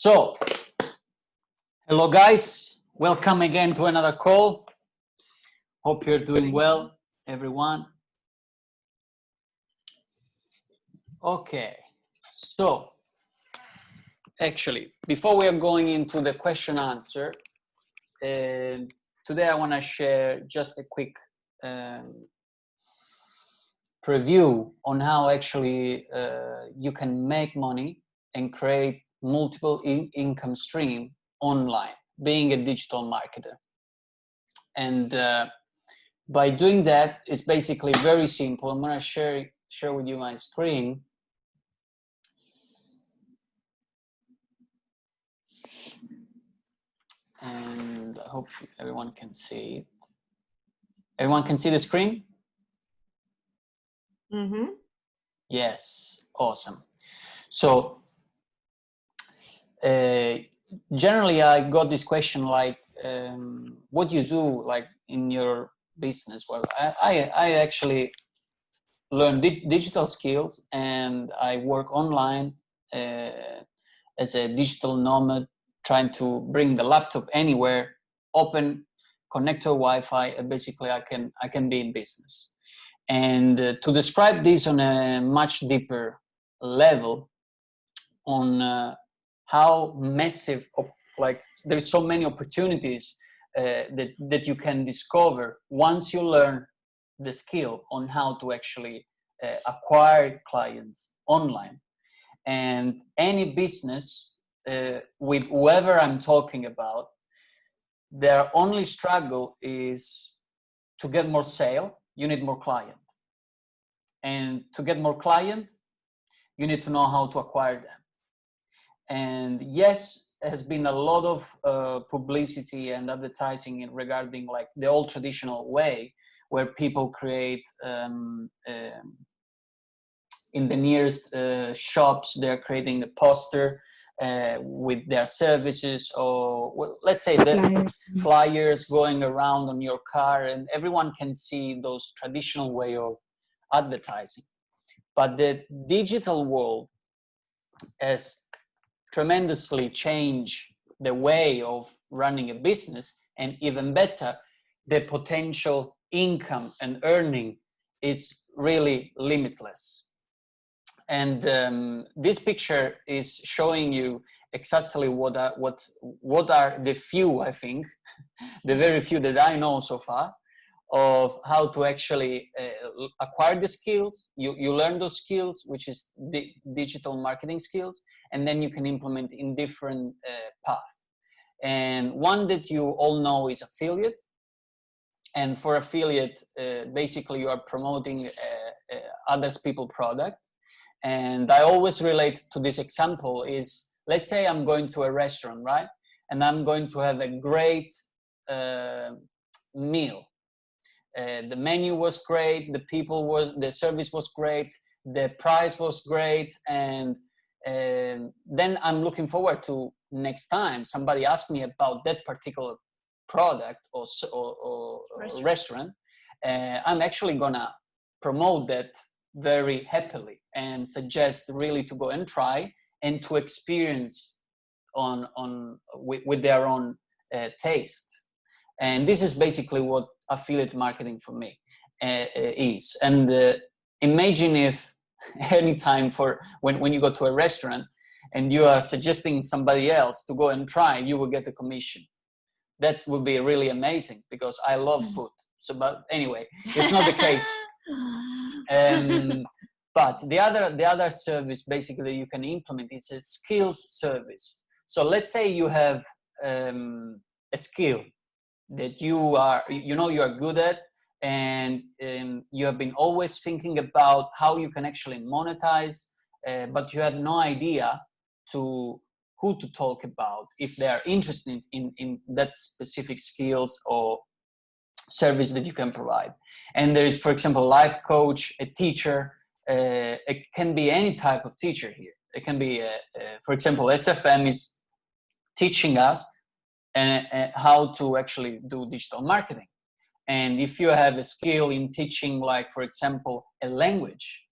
So, hello guys, welcome again to another call. Hope you're doing well, everyone. Okay, so actually, before we are going into the question answer, today I want to share just a quick preview on how actually you can make money and create multiple income stream online, being a digital marketer. And by doing that, it's basically very simple. I'm going to share with you my screen. And I hope everyone can see it. Everyone can see the screen? Mm-hmm. Yes, awesome. So generally I got this question like, what do you do like in your business? Well, I actually learn digital skills, and I work online as a digital nomad, trying to bring the laptop anywhere, open, connect to Wi-Fi, and basically I can be in business. And to describe this on a much deeper level, on how massive, like there's so many opportunities that you can discover once you learn the skill on how to actually acquire clients online. And any business with whoever I'm talking about, their only struggle is to get more sale. You need more client, and to get more client, you need to know how to acquire them. And yes, there has been a lot of publicity and advertising regarding like the old traditional way, where people create in the nearest shops, they're creating a poster with their services, or well, let's say the flyers going around on your car, and everyone can see those traditional way of advertising. But the digital world has tremendously changed the way of running a business, and even better, the potential income and earning is really limitless. And this picture is showing you exactly what are the few, I think, the very few that I know so far, of how to actually acquire the skills. You learn those skills, which is the digital marketing skills, and then you can implement in different paths. And one that you all know is affiliate. And for affiliate, basically you are promoting others people's product. And I always relate to this example is, let's say I'm going to a restaurant, right? And I'm going to have a great meal. The menu was great, the service was great, the price was great, and then I'm looking forward to next time somebody asks me about that particular product or restaurant. I'm actually gonna promote that very happily and suggest really to go and try and to experience with their own taste. And this is basically what affiliate marketing for me is. And imagine if anytime when you go to a restaurant and you are suggesting somebody else to go and try, you will get a commission. That would be really amazing, because I love food. So, but anyway, it's not the case. But the other service basically you can implement is a skills service. So let's say you have a skill that you are good at, and you have been always thinking about how you can actually monetize, but you had no idea to who to talk about if they are interested in that specific skills or service that you can provide. And there is, for example, a life coach, a teacher. It can be any type of teacher here. It can be, for example, SFM is teaching us how to actually do digital marketing. And if you have a skill in teaching, like for example, a language,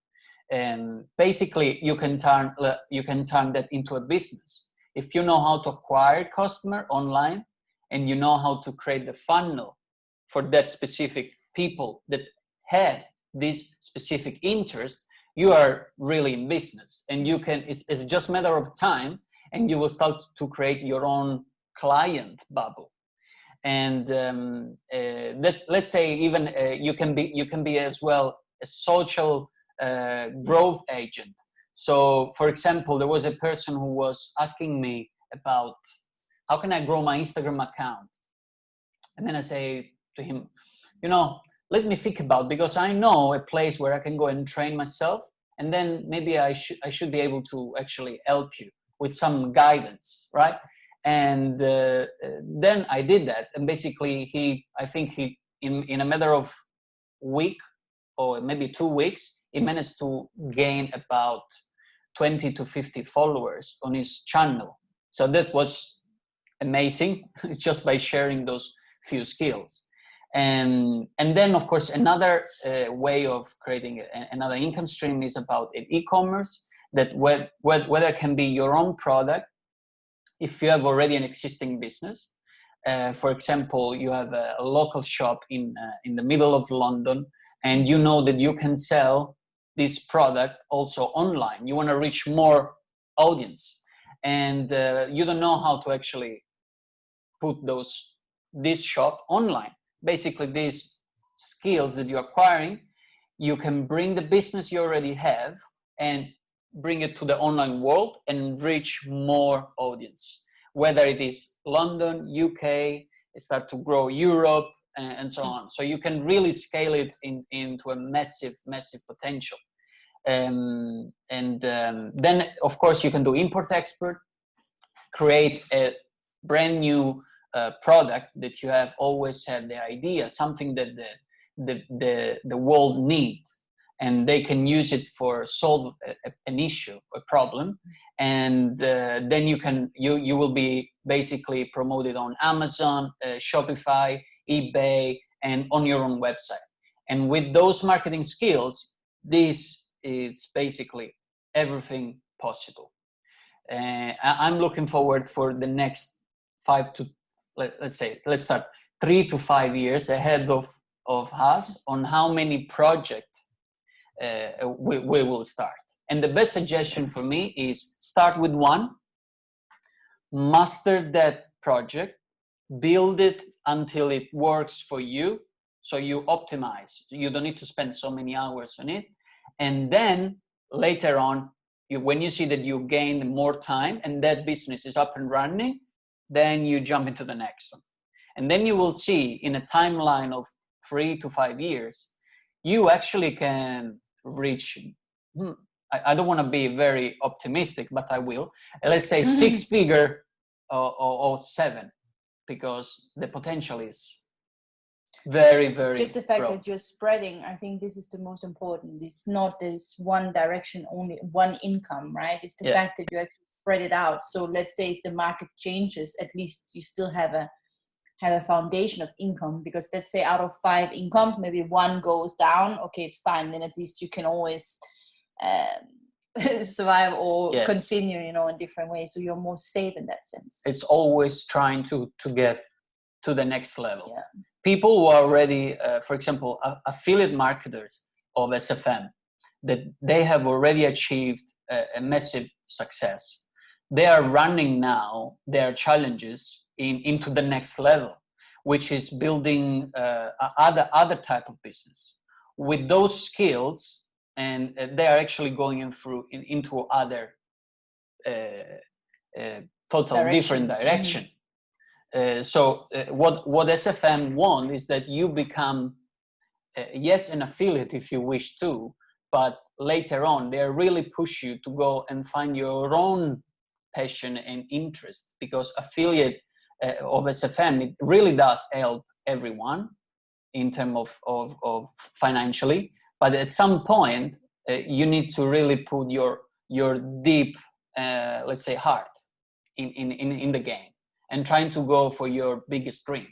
and basically you can turn that into a business. if you know how to acquire customer online and you know how to create the funnel for that specific people that have this specific interest, you are really in business. And you can, it's just a matter of time, and you will start to create your own client bubble. And let's say even you can be as well a social growth agent. So for example, there was a person who was asking me about how can I grow my Instagram account, and then I say to him, you know, let me think about, because I know a place where I can go and train myself, and then maybe I should be able to actually help you with some guidance, right? And then I did that, and basically I think he in a matter of week or maybe 2 weeks, he managed to gain about 20 to 50 followers on his channel. So that was amazing, just by sharing those few skills. And then of course another way of creating another income stream is about e-commerce, that whether it can be your own product if you have already an existing business. For example, you have a local shop in the middle of London, and you know that you can sell this product also online. You want to reach more audience, and you don't know how to actually put this shop online. Basically, these skills that you're acquiring, you can bring the business you already have and bring it to the online world and reach more audience, whether it is London, UK, start to grow Europe, and so on. So you can really scale it into a massive potential. Then of course you can do import-export, create a brand new product that you have always had the idea, something that the world needs, and they can use it for solve an issue, a problem, and then you will be basically promoted on Amazon, Shopify, eBay, and on your own website. And with those marketing skills, this is basically everything possible. I'm looking forward for the next let's start 3 to 5 years ahead of us on how many projects we will start. And the best suggestion for me is start with one, master that project, build it until it works for you, so you optimize. You don't need to spend so many hours on it. And then later on, when you see that you gain more time and that business is up and running, then you jump into the next one. And then you will see in a timeline of 3 to 5 years, you actually can reach, I don't want to be very optimistic, but I will. Let's say 6 figure or 7, because the potential is very just the fact broad. that you're spreading. I think this is the most important. It's not this one direction, only one income, right? It's the fact that you actually spread it out. So let's say if the market changes, at least you still have a foundation of income, because let's say out of 5 incomes, maybe 1 goes down. Okay, it's fine. Then at least you can always survive or continue, in different ways. So you're more safe in that sense. It's always trying to get to the next level. Yeah. People who are already, for example, affiliate marketers of SFM, that they have already achieved a massive success. They are running now their challenges into the next level, which is building other type of business with those skills, and they are actually going into other total different direction. So what SFM want is that you become, yes, an affiliate if you wish to, but later on they really push you to go and find your own passion and interest, because affiliate of SFM, it really does help everyone in terms of financially, but at some point you need to really put your deep, let's say, heart in the game, and trying to go for your biggest dream,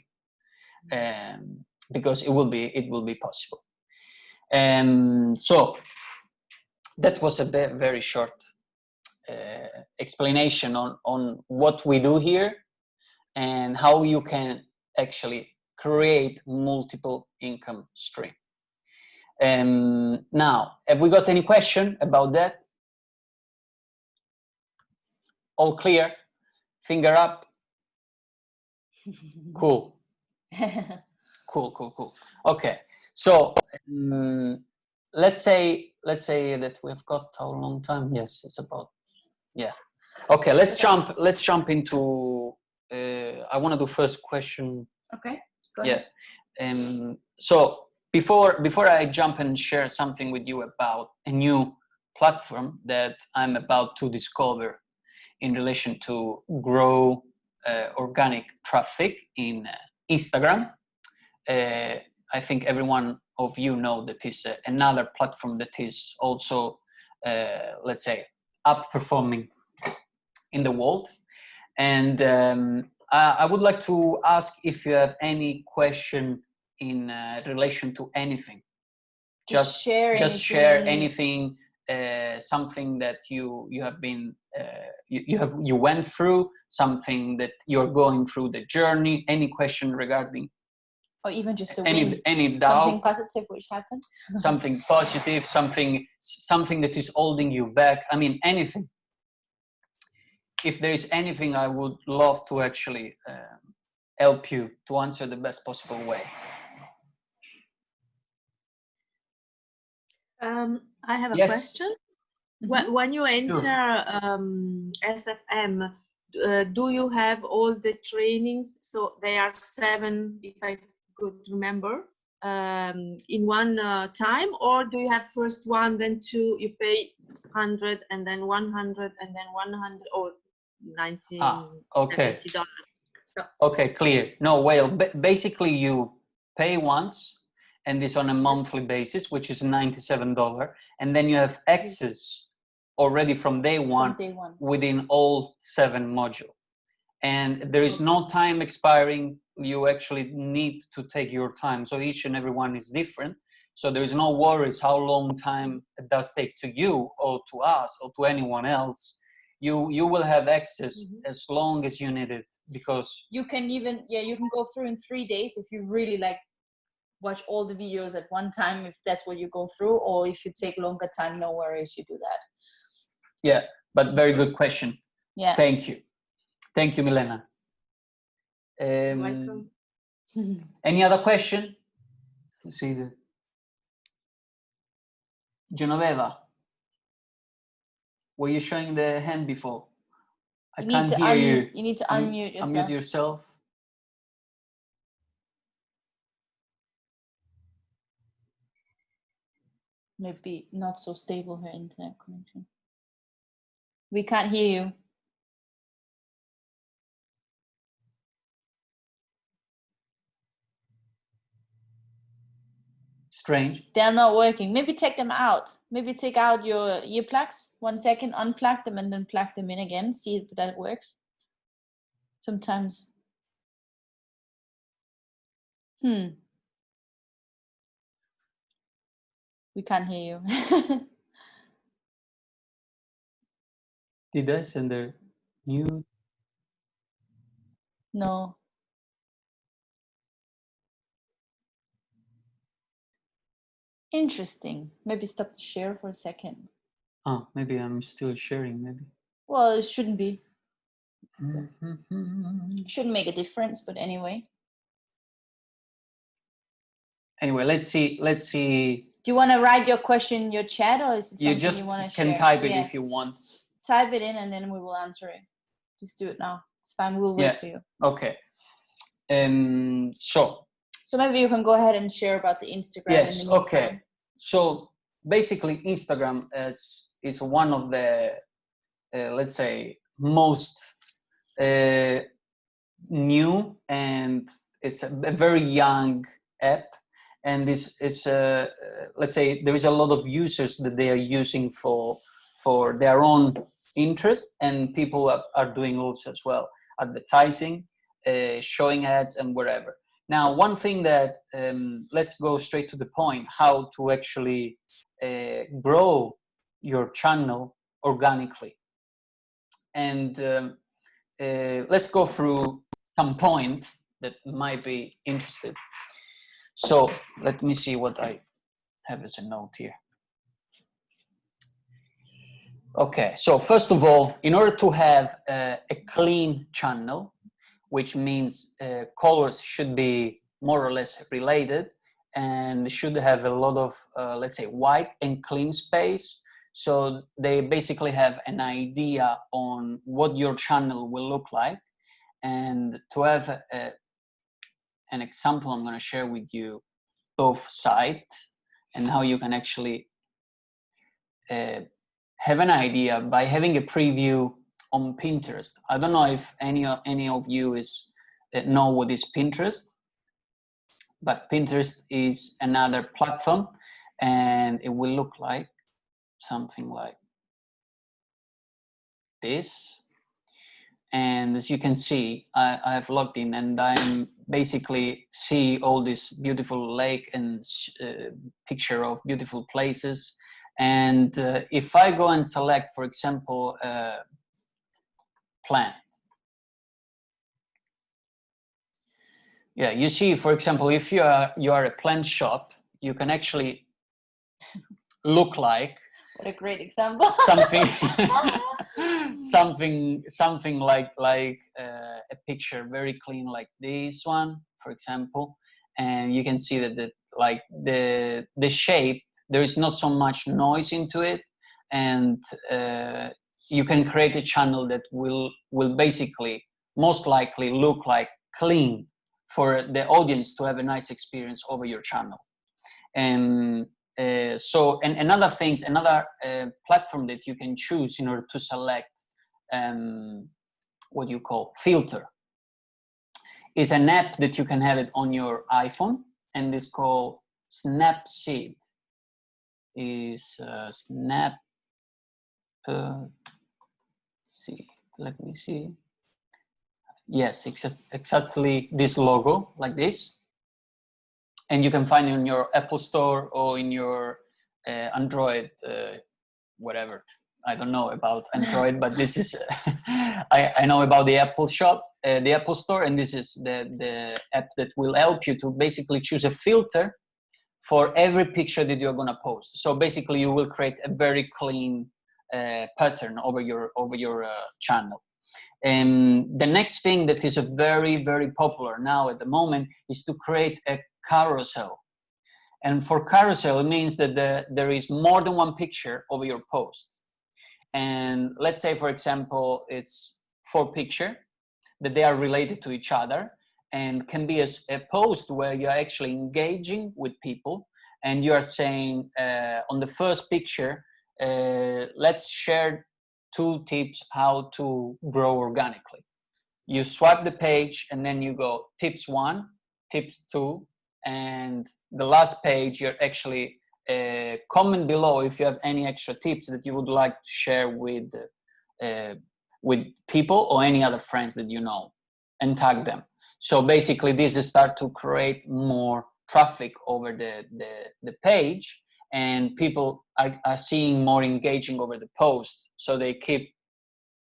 because it will be possible. So that was a very short explanation on what we do here and how you can actually create multiple income stream. Now, have we got any question about that? All clear? Finger up? Cool. Cool. Okay, so let's say that we've got a long time. Yes, it's about, yeah. Okay, let's jump into I want to do first question. Okay, go ahead. Yeah. So before I jump and share something with you about a new platform that I'm about to discover in relation to grow organic traffic in Instagram. I think everyone of you know that is another platform that is also, let's say, up-performing in the world. And I would like to ask if you have any question in relation to anything. Just share anything, something that you have been you went through, something that you're going through the journey. Any question regarding, or even just any doubt, something positive which happened, something positive, something that is holding you back. I mean, anything. If there is anything, I would love to actually help you to answer the best possible way. I have a Yes. question. When you enter SFM, do you have all the trainings? So they are 7, if I could remember, in one time, or do you have first 1, then 2, you pay 100, and then 100, and then 100, or $90? Okay. So. Okay, clear. No, well, basically you pay once, and it's on a monthly basis, which is $97, and then you have access already from day one within all 7 modules. And there is no time expiring. You actually need to take your time. So each and every one is different. So there is no worries how long time it does take to you or to us or to anyone else. You will have access as long as you need it, because you can even, you can go through in 3 days if you really like watch all the videos at one time, if that's what you go through, or if you take longer time, no worries, you do that. Yeah, but very good question. Yeah. Thank you, Milena. Welcome. Any other question? Let's see the Genoveva. Were you showing the hand before? I can't hear you. You need to unmute yourself. Unmute yourself. Maybe not so stable her internet connection. We can't hear you. Strange. They're not working. Maybe take them out. Maybe take out your earplugs. 1 second, unplug them and then plug them in again. See if that works. Sometimes. We can't hear you. Did I send her mute? No. Interesting. Maybe stop the share for a second. Oh, maybe I'm still sharing, maybe. Well, it shouldn't be. Shouldn't make a difference, but anyway. Anyway, let's see. Do you want to write your question in your chat, or is it something you want to share? You can type it if you want. Type it in and then we will answer it. Just do it now. It's fine. We'll wait for you. Okay. So maybe you can go ahead and share about the Instagram. Yes. In the meantime. Okay. So basically, Instagram is one of the let's say most new, and it's a very young app, and this is let's say there is a lot of users that they are using for their own interest, and people are doing also as well advertising, showing ads and wherever. Now, one thing that let's go straight to the point, how to actually grow your channel organically. And let's go through some point that might be interested. So let me see what I have as a note here. Okay, so first of all, in order to have a clean channel, which means colors should be more or less related and should have a lot of, let's say, white and clean space. So they basically have an idea on what your channel will look like. And to have an example, I'm going to share with you both sides and how you can actually have an idea by having a preview on Pinterest. I don't know if any of you know what is Pinterest, but Pinterest is another platform, and it will look like something like this. And as you can see, I have logged in, and I'm basically see all this beautiful lake and picture of beautiful places. And if I go and select, for example, plant. Yeah, you see, for example, if you are a plant shop, you can actually look like. What a great example. something like a picture very clean like this one, for example, and you can see that the shape, there is not so much noise into it, and you can create a channel that will basically most likely look like clean for the audience to have a nice experience over your channel. And another platform that you can choose in order to select what you call filter is an app that you can have it on your iPhone, and it's called Snapseed. Is Snap see, let me see. Yes, exactly this logo like this. And you can find it in your Apple Store or in your Android, whatever. I don't know about Android, but this is, I know about the Apple shop, the Apple Store, and this is the app that will help you to basically choose a filter for every picture that you're gonna post. So basically you will create a very clean pattern over your channel. And the next thing that is very, very popular now at the moment is to create a carousel. And for carousel, it means that there is more than one picture over your post. And let's say, for example, it's 4 pictures that they are related to each other, and can be a post where you're actually engaging with people, and you are saying on the first picture, let's share 2 tips how to grow organically. You swipe the page and then you go tips 1, tips 2, and the last page you're actually comment below if you have any extra tips that you would like to share with people or any other friends that you know, and tag them. So basically this is start to create more traffic over the page, and people are seeing more engaging over the post, so they keep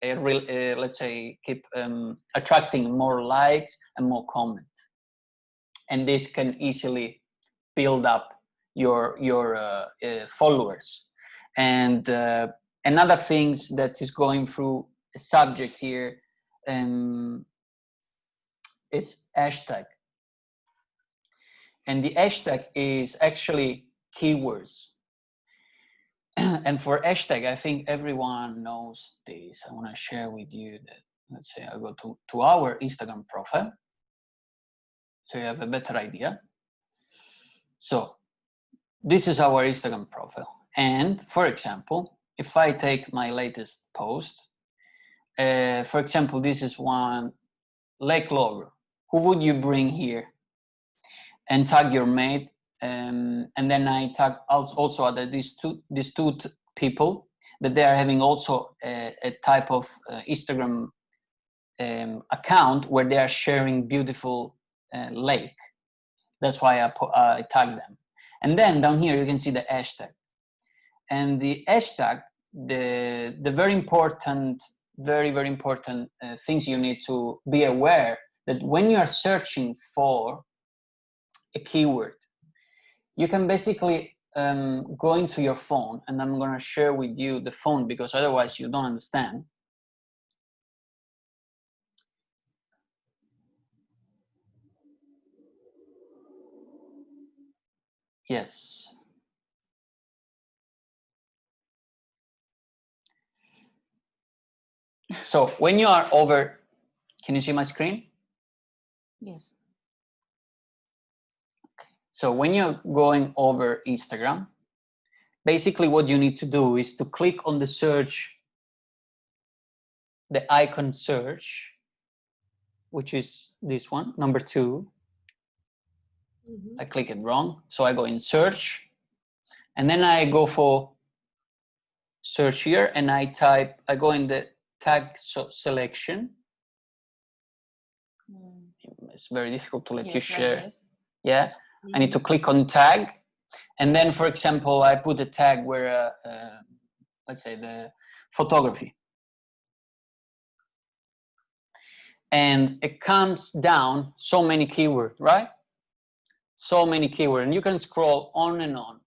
let's say keep attracting more likes and more comments, and this can easily build up your followers. And another things that is going through a subject here, it's hashtag, and the hashtag is actually keywords. And for hashtag, I think everyone knows this. I want to share with you that, let's say I go to our Instagram profile, so you have a better idea. So this is our Instagram profile. And for example, if I take my latest post, for example, this is one lake lover. Who would you bring here? And tag your mate. And then I tag also other these two people that they are having also a type of Instagram account where they are sharing beautiful lake. That's why I tag them. And then down here you can see the hashtag. And the hashtag, the very important very, very important things you need to be aware, that when you are searching for a keyword, you can basically go into your phone, and I'm going to share with you the phone because otherwise you don't understand. Yes. So when you are over, can you see my screen? Yes. Okay. So when you're going over Instagram, basically what you need to do is to click on the search, the icon search, which is this one, number 2. Mm-hmm. I click it wrong, so I go in search, and then I go for search here, and I go in the tag selection. It's very difficult to let you share. Like yeah, I need to click on tag, and then, for example, I put a tag where, let's say, the photography. And it comes down so many keywords, right? So many keywords, and you can scroll on and on.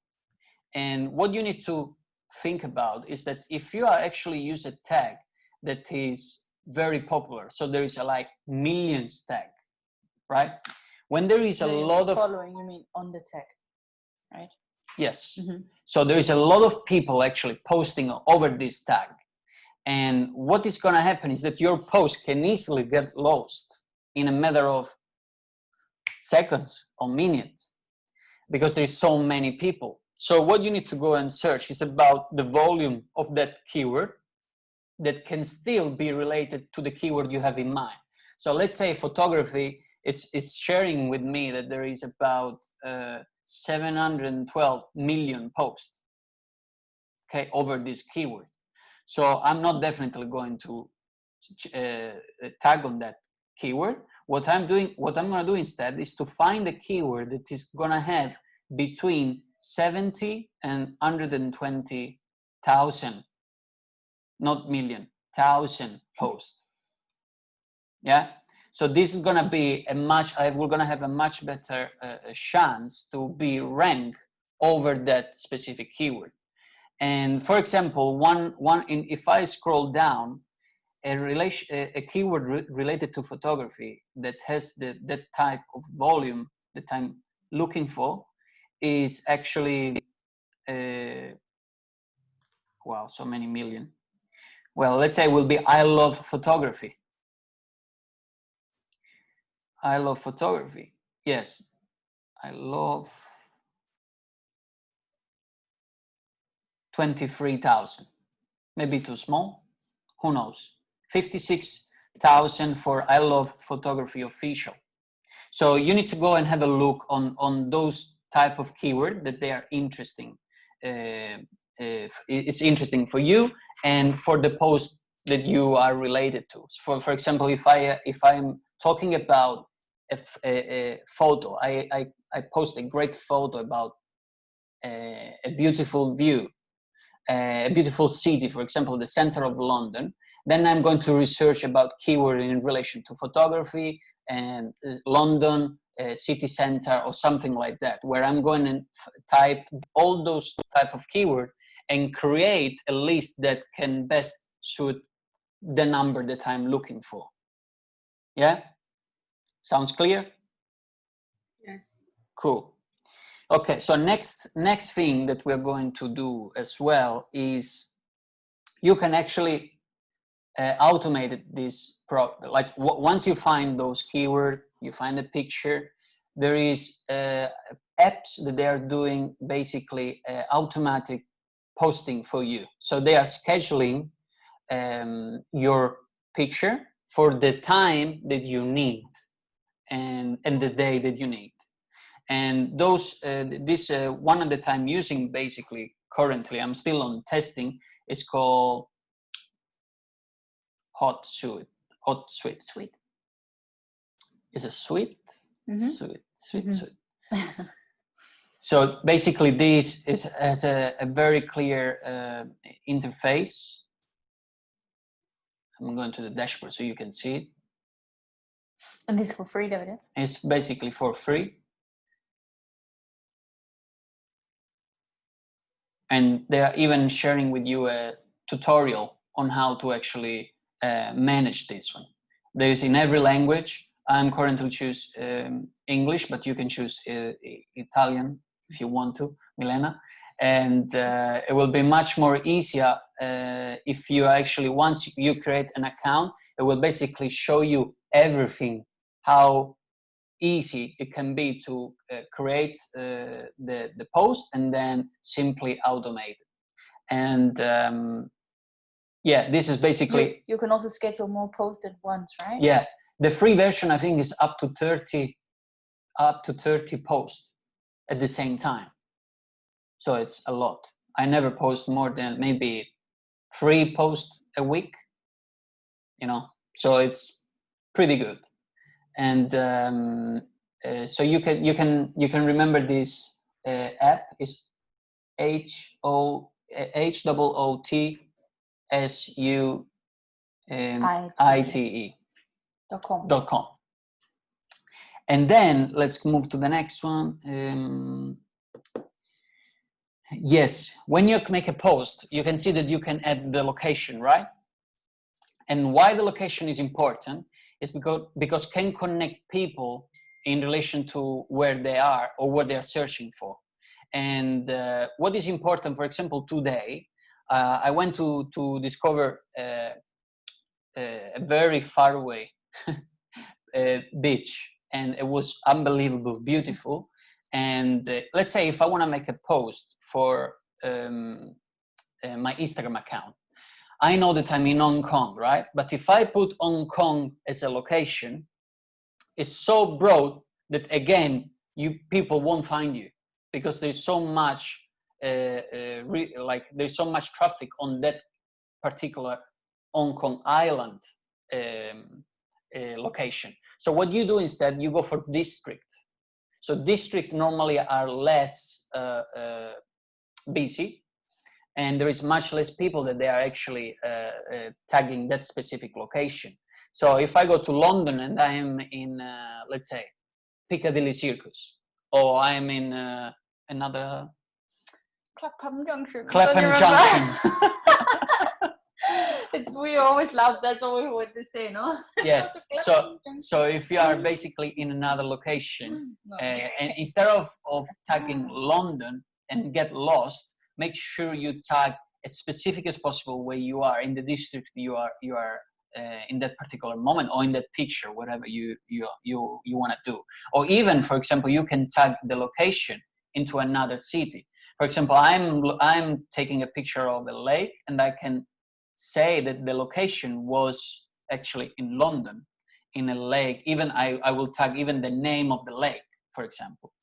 And what you need to think about is that if you are actually use a tag that is very popular, so there is a like millions tag, right? When there is a lot of following, you mean on the tag, right? Yes. Mm-hmm. So there is a lot of people actually posting over this tag. And what is going to happen is that your post can easily get lost in a matter of seconds or minutes because there's so many people. So what you need to go and search is about the volume of that keyword that can still be related to the keyword you have in mind. So let's say photography, it's sharing with me that there is about 712 million posts, okay, over this keyword. So I'm not definitely going to tag on that keyword. What I'm going to do instead is to find a keyword that is going to have between 70 and 120,000, not million, 1,000 posts. Yeah. So this is going to be we're going to have a much better chance to be ranked over that specific keyword. And for example, if I scroll down, a keyword related to photography that has that type of volume that I'm looking for is actually, wow, so many million. Well, let's say it will be I love photography. I love photography. Yes, I love 23,000. Maybe too small. Who knows? 56,000 for I love photography official. So you need to go and have a look on those type of keyword that they are interesting. It's interesting for you and for the post that you are related to. For example, if I'm talking about a photo, I post a great photo about a beautiful view, a beautiful city, for example, the center of London, then I'm going to research about keyword in relation to photography and London, city center, or something like that, where I'm going to type all those type of keyword and create a list that can best suit the number that I'm looking for. Yeah? Sounds clear? Yes. Cool. Okay, so next thing that we're going to do as well is you can actually automate this like once you find those keywords, you find a picture, there is apps that they are doing basically automatic posting for you. So they are scheduling your picture for the time that you need and the day that you need. And those this one that I'm using basically currently, I'm still on testing, is called Hotsuite. Is it sweet? Mm-hmm. Sweet. Mm-hmm. So basically this has a very clear interface. I'm going to the dashboard so you can see it. And this is for free, Davide? It's basically for free. And they are even sharing with you a tutorial on how to actually manage this one. There is in every language. I'm currently choose English, but you can choose Italian if you want to, Milena. And it will be much more easier if you actually, once you create an account, it will basically show you everything, how easy it can be to create the post and then simply automate it. And yeah, this is basically... You can also schedule more posts at once, right? Yeah, the free version I think is up to 30 posts at the same time. So it's a lot. I never post more than maybe 3 posts a week, you know, so it's pretty good. And so you can remember this app is HOOTSUITE.com. And then let's move to the next one. Yes, when you make a post, you can see that you can add the location, right? And why the location is important is because can connect people in relation to where they are or what they are searching for. And what is important, for example, today, I went to discover a very far away beach, and it was unbelievable, beautiful. And let's say if I want to make a post for my Instagram account, I know that I'm in Hong Kong, right? But if I put Hong Kong as a location, it's so broad that again, people won't find you because there's so much there's so much traffic on that particular Hong Kong island location. So what you do instead, you go for district. So district normally are less busy, and there is much less people that they are actually tagging that specific location. So if I go to London and I am in, let's say, Piccadilly Circus, or I'm in another... Clapham Junction. Clapham Junction. We always laugh, that's all we want to say, no? Yes, so if you are basically in another location, and instead of tagging London and get lost, make sure you tag as specific as possible where you are in the district you are in that particular moment, or in that picture, whatever you want to do. Or even, for example, you can tag the location into another city. For example, I'm taking a picture of a lake, and I can say that the location was actually in London, in a lake. Even I will tag even the name of the lake, for example,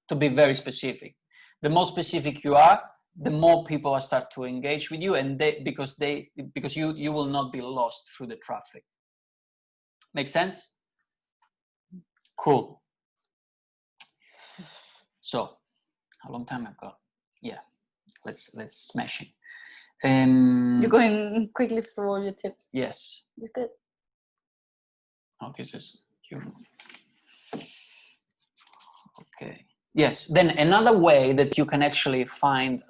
to be very specific. The more specific you are, the more people start to engage with you, and because you will not be lost through the traffic. Make sense? Cool. So, how long time I've got? Yeah, let's smash it. You're going quickly through all your tips. Yes. It's good. Oh, this is you. Okay. Yes. Then another way that you can actually find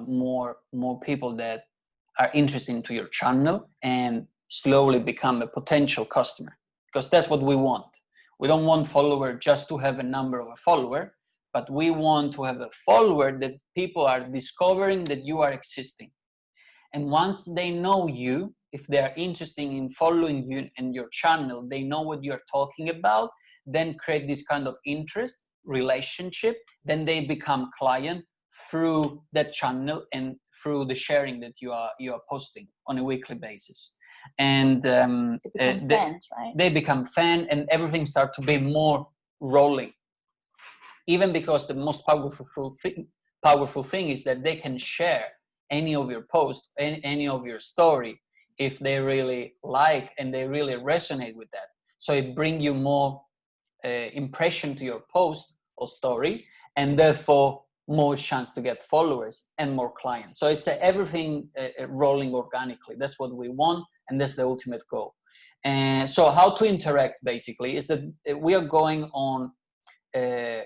more people that are interested into your channel and slowly become a potential customer, because that's what we want. We don't want follower just to have a number of a follower, but we want to have a follower that people are discovering that you are existing. And once they know you, if they are interested in following you and your channel, they know what you're talking about, then create this kind of interest, relationship, then they become client through that channel and through the sharing that you are posting on a weekly basis. And they become fans, right? They become fan, and everything starts to be more rolling. Even because the most powerful thing is that they can share any of your posts, any of your story, if they really like and they really resonate with that. So it brings you more impression to your post or story, and therefore more chance to get followers and more clients. So it's everything rolling organically. That's what we want. and that's the ultimate goal. And so how to interact basically is that we are going on a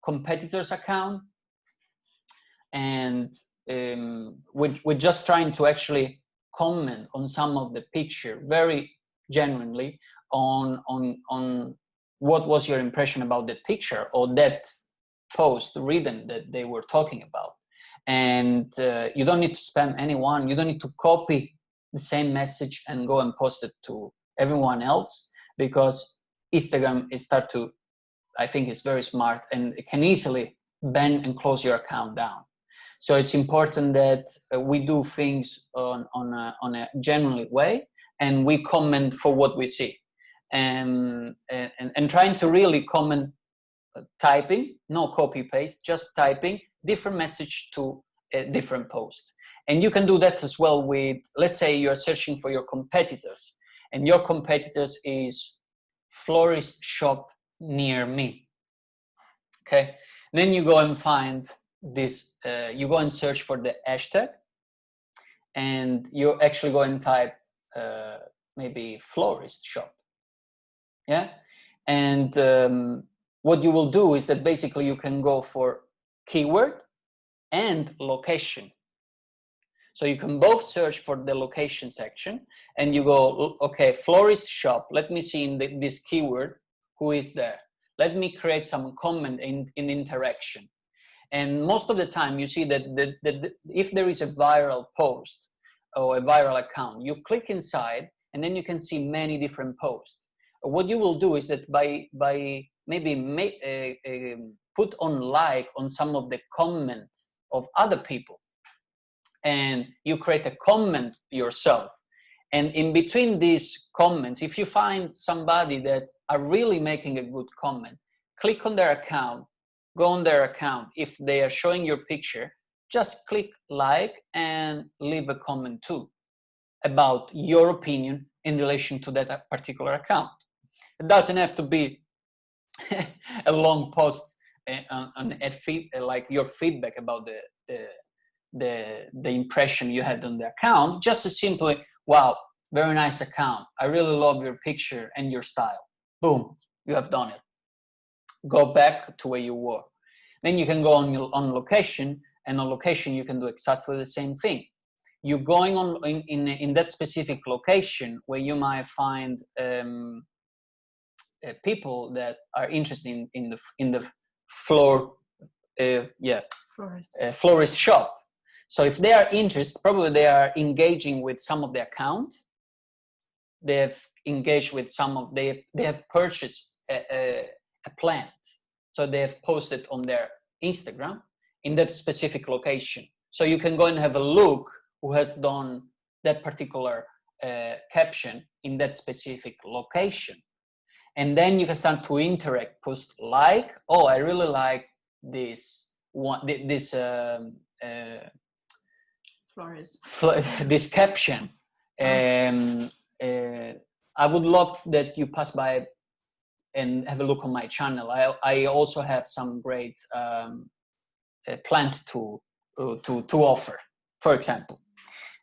competitor's account, and we're just trying to actually comment on some of the picture very genuinely on what was your impression about that picture or that post written that they were talking about. And you don't need to spam anyone, you don't need to copy the same message and go and post it to everyone else, because Instagram I think it's very smart, and it can easily ban and close your account down. So it's important that we do things on a genuine way, and we comment for what we see, and trying to really comment, typing, no copy paste, just typing different message to a different post. And you can do that as well with, let's say you're searching for your competitors, and your competitors is florist shop near me. Okay, then you go and find this, you go and search for the hashtag, and you actually go and type maybe florist shop. Yeah, and what you will do is that basically you can go for keyword and location. So you can both search for the location section, and you go, okay, florist shop, let me see in this keyword who is there. Let me create some comment in interaction. And most of the time you see that if there is a viral post or a viral account, you click inside and then you can see many different posts. What you will do is that by maybe put on like on some of the comments of other people, and you create a comment yourself. And in between these comments, if you find somebody that are really making a good comment, click on their account, go on their account. If they are showing your picture, just click like and leave a comment too about your opinion in relation to that particular account. It doesn't have to be a long post on like your feedback about the impression you had on the account. Just as simply, wow, very nice account, I really love your picture and your style. Boom, you have done it. Go back to where you were. Then you can go on location, and on location you can do exactly the same thing. You're going on in that specific location where you might find people that are interested in the florist shop. So if they are interested, probably they are engaging with some of the account. They have engaged with some of, they have purchased a plant. So they have posted on their Instagram in that specific location. So you can go and have a look who has done that particular caption in that specific location. And then you can start to interact, post like, oh, I really like this one, this this caption. I would love that you pass by and have a look on my channel. I also have some great plant to offer, for example.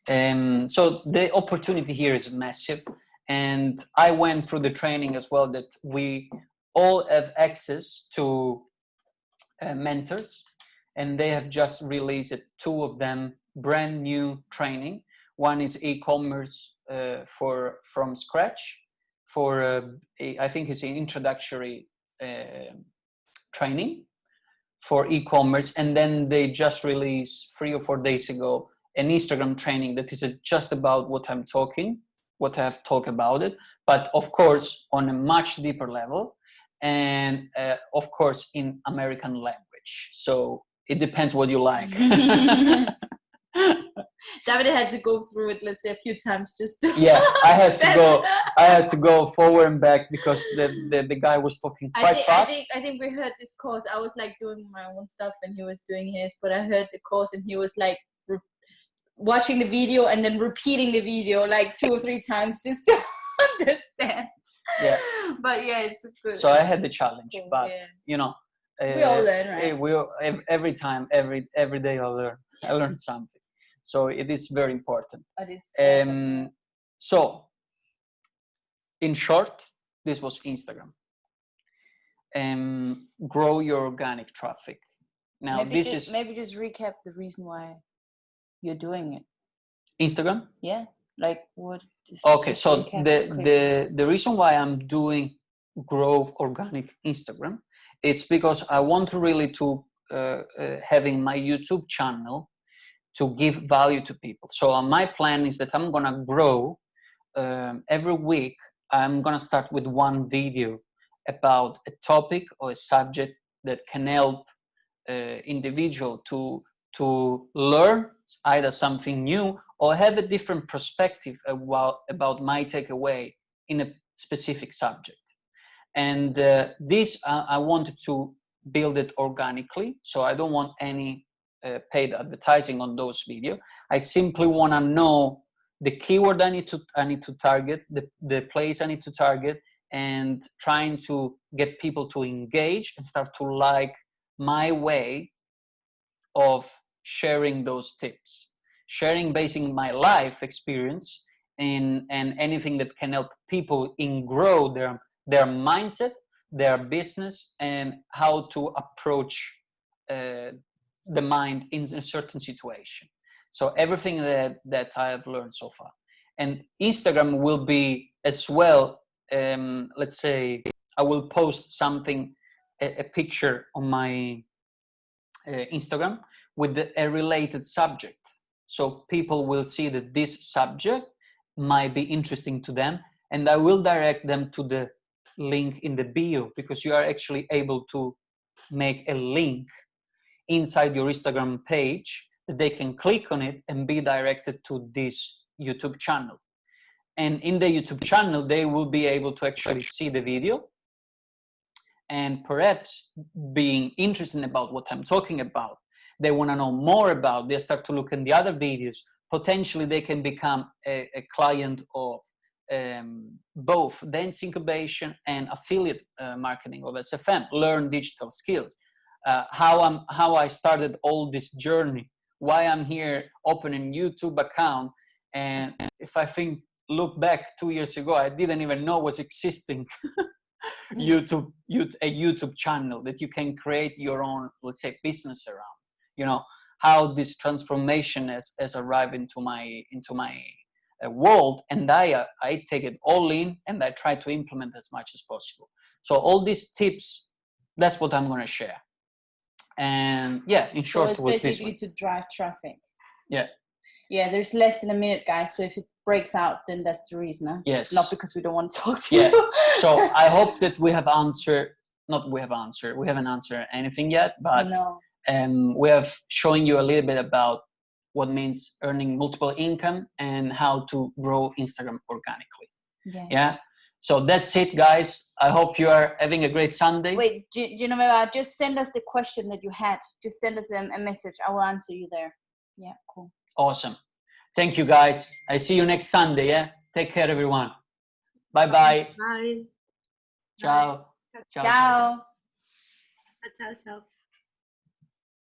So the opportunity here is massive. And I went through the training as well, that we all have access to mentors, and they have just released two of them, brand new training. One is e-commerce from scratch for I think it's an introductory training for e-commerce, and then they just released 3 or 4 days ago an Instagram training that is just about what I've talked about it, but of course on a much deeper level, and of course in American language. So it depends what you like. Davide had to go through it, let's say, a few times just to yeah, I had to go forward and back because the guy was talking quite fast. I think we heard this course. I was like doing my own stuff and he was doing his, but I heard the course and he was like watching the video and then repeating the video like 2 or 3 times just to understand. Yeah. But yeah, it's good. So I had the challenge, but you know, we all learn, right? Every time, every day I learn something. So it is very important. So, in short, this was Instagram. Grow your organic traffic. Now, maybe just recap the reason why you're doing it. Instagram? Yeah, like what? Okay, so the reason why I'm doing Grow Organic Instagram, it's because I want to really having my YouTube channel to give value to people. So my plan is that I'm gonna grow every week. I'm gonna start with one video about a topic or a subject that can help individual to learn either something new or have a different perspective about my takeaway in a specific subject. And this I wanted to build it organically, so I don't want any paid advertising on those videos. I simply want to know the keyword I need to target, the place I need to target, and trying to get people to engage and start to like my way of sharing those tips, sharing basing my life experience and anything that can help people in grow their mindset, their business, and how to approach the mind in a certain situation. So everything that I have learned so far. And Instagram will be as well, let's say I will post something, a picture on my Instagram with a related subject. So people will see that this subject might be interesting to them, and I will direct them to the link in the bio, because you are actually able to make a link inside your Instagram page that they can click on it and be directed to this YouTube channel. And in the YouTube channel, they will be able to actually see the video, and perhaps being interested about what I'm talking about, they want to know more about, they start to look in the other videos, potentially they can become a client of both dance incubation and affiliate marketing of SFM, learn digital skills. How I started all this journey, why I'm here opening YouTube account, and if I look back 2 years ago, I didn't even know was existing a YouTube channel that you can create your own, let's say, business around. You know how this transformation has arrived into my world, and I take it all in and I try to implement as much as possible. So all these tips, that's what I'm going to share. And yeah, in short, so it's basically to drive traffic. Yeah, there's less than a minute, guys, so if it breaks out, then that's the reason. Huh? Yes, not because we don't want to talk to you. So I hope that we haven't answered anything yet, but no. We have shown you a little bit about what means earning multiple income and how to grow Instagram organically. Yeah. So that's it, guys. I hope you are having a great Sunday. Wait, do you know, just send us the question that you had. Just send us a message. I will answer you there. Yeah, cool. Awesome. Thank you, guys. I see you next Sunday. Yeah. Take care, everyone. Bye-bye. Bye. Ciao. Bye. Ciao. Ciao. Ciao.